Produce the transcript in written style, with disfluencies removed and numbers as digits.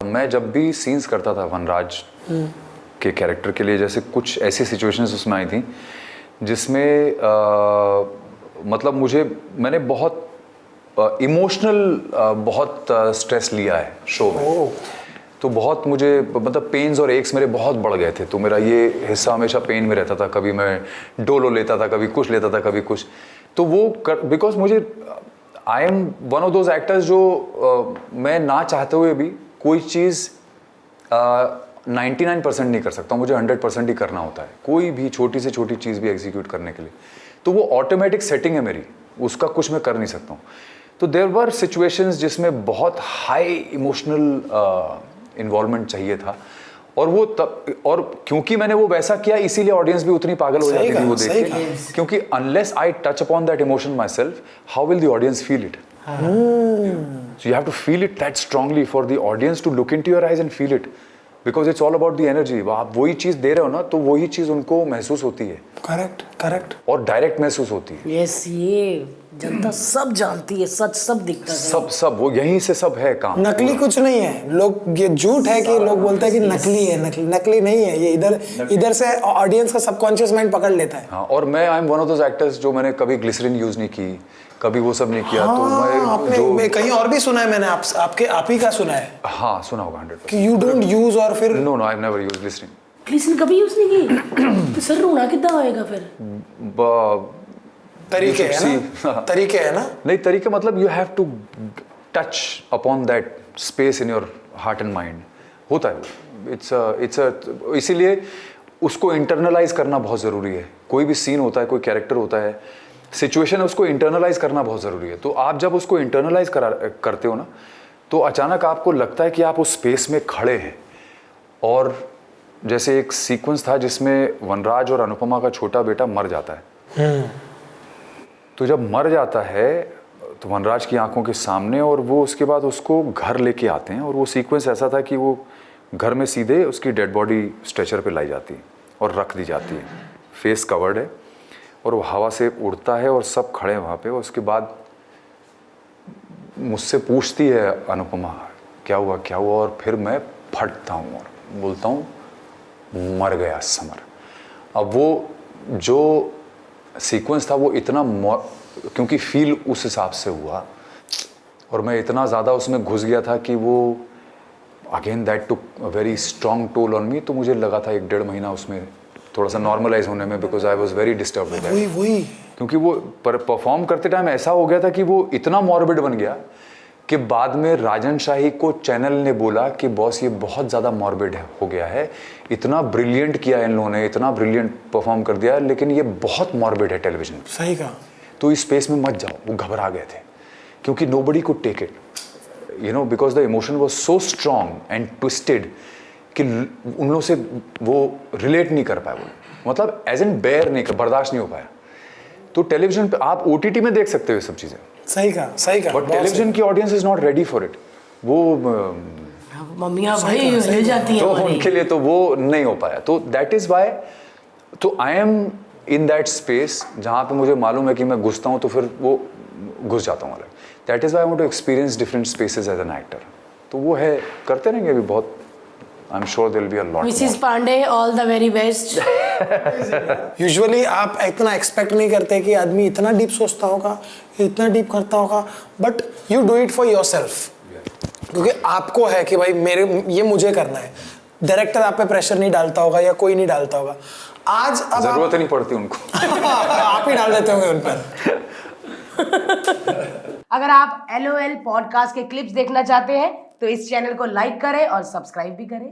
मैं जब भी सीन्स करता था वनराज के कैरेक्टर के लिए, जैसे कुछ ऐसी सिचुएशंस उसमें आई थी जिसमें मतलब मैंने बहुत इमोशनल बहुत स्ट्रेस लिया है शो में। तो बहुत मुझे मतलब पेन्स और एक्स मेरे बहुत बढ़ गए थे, तो मेरा ये हिस्सा हमेशा पेन में रहता था। कभी मैं डोलो लेता था, कभी कुछ लेता था, कभी कुछ। तो वो बिकॉज मुझे I am one of those actors जो मैं ना चाहते हुए भी कोई चीज़ 99% नहीं कर सकता, मुझे 100% ही करना होता है, कोई भी छोटी से छोटी चीज़ भी एग्जीक्यूट करने के लिए। तो वो ऑटोमेटिक सेटिंग है मेरी, उसका कुछ मैं कर नहीं सकता हूँ। तो देयर वर सिचुएशंस जिसमें बहुत हाई इमोशनल इन्वॉल्वमेंट चाहिए था, और वो तब, और क्योंकि मैंने वो वैसा किया इसीलिए ऑडियंस भी उतनी पागल हो जाती थी वो देख के, क्योंकि unless I touch upon that emotion my self, how will the audience feel it? So you have to feel it that strongly for the audience to look into your eyes and feel it, because it's all about the energy. आप वही चीज दे रहे हो ना, तो वही चीज उनको महसूस होती है। करेक्ट और डायरेक्ट महसूस होती है। यस, ये जनता सब जानती है, सच सब दिखता है। सब वो यहीं से सब है काम। नकली कुछ नहीं है। लोग ये झूठ है कि लोग बोलते हैं कि नकली है, नकली नहीं है। ये इधर से ऑडियंस का सबकॉन्शियस माइंड पकड़ लेता है। हाँ, और मैं I am one of those actors जो मैंने कभी ग्लिसरीन यूज नहीं की, कभी वो सब नहीं किया। तो मैं कहीं और भी सुना है, मैंने आप ही का सुना है। हाँ, सुना होगा 100%। कि यू डोंट यूज, और फिर no I have never used glycerine. Glycerine कभी यूज नहीं की? तो सर रोना कितना आएगा फिर? तरीके है ना? नहीं, तरीके मतलब you have to touch upon that space in your heart and mind, होता है। इट्स इसीलिए उसको इंटरनलाइज करना बहुत ज़रूरी है। कोई भी सीन होता है, कोई कैरेक्टर होता है, सिचुएशन है, उसको इंटरनलाइज करना बहुत ज़रूरी है। तो आप जब उसको इंटरनलाइज करते हो ना, तो अचानक आपको लगता है कि आप उस स्पेस में खड़े हैं। और जैसे एक सीक्वेंस था जिसमें वनराज और अनुपमा का छोटा बेटा मर जाता है। तो जब मर जाता है तो वनराज की आंखों के सामने, और वो उसके बाद उसको घर लेके आते हैं, और वो सीक्वेंस ऐसा था कि वो घर में सीधे उसकी डेड बॉडी स्ट्रेचर पे लाई जाती है और रख दी जाती है। फेस कवर्ड है और वो हवा से उड़ता है और सब खड़े हैं वहाँ पे। और उसके बाद मुझसे पूछती है अनुपमा क्या हुआ। और फिर मैं फटता हूँ और बोलता हूँ मर गया समर। अब वो जो सीक्वेंस था वो इतना क्योंकि फील उस हिसाब से हुआ, और मैं इतना ज़्यादा उसमें घुस गया था कि वो again that took a very strong toll on me. तो मुझे लगा था 1-1.5 महीना उसमें थोड़ा सा नॉर्मलाइज होने में, because I was very disturb with that. क्योंकि वो परफॉर्म करते टाइम ऐसा हो गया था कि वो इतना मॉर्बिड बन गया कि बाद में राजन शाही को चैनल ने बोला कि बॉस ये बहुत ज़्यादा मॉर्बिड हो गया है, इतना ब्रिलियंट किया इन लोगों ने, इतना ब्रिलियंट परफॉर्म कर दिया, लेकिन ये बहुत मॉर्बिड है टेलीविजन। सही कहा। तो इस स्पेस में मत जाओ। वो घबरा गए थे क्योंकि nobody could take it, you know, because the emotion was so strong and twisted कि उन लोगों से वो रिलेट नहीं कर पाए, वो मतलब एज एन बेयर नहीं कर, बर्दाश्त नहीं हो पाया। तो टेलीविजन पे आप OTT में देख सकते हो ये सब चीज़ें। सही कहा। बट टेलीविजन की audience is not ready for it. वो मम्मियाँ भाई हिल जाती हैं, तो उनके लिए तो वो नहीं हो पाया। तो दैट इज वाई, तो I am in that space जहाँ पे मुझे मालूम है कि मैं घुसता हूँ तो फिर वो घुस जाता हूँ अलग। That is why I want to experience different spaces as an actor. तो वो है, करते रहेंगे अभी बहुत। I am sure there will be a lot. Mrs Pandey, all the very best. Usually आप इतना एक्सपेक्ट नहीं करते कि आदमी इतना डीप सोचता होगा, इतना डीप करता होगा, but you do it for yourself, क्योंकि आपको है कि भाई ये मुझे करना है। डायरेक्टर आप पे प्रेशर नहीं डालता होगा या कोई नहीं डालता होगा। आज अब जरूरत नहीं पड़ती उनको। आप ही डाल देते होंगे उन पर। अगर आप LOL पॉडकास्ट के क्लिप्स देखना चाहते हैं तो इस चैनल को लाइक करें और सब्सक्राइब भी करें।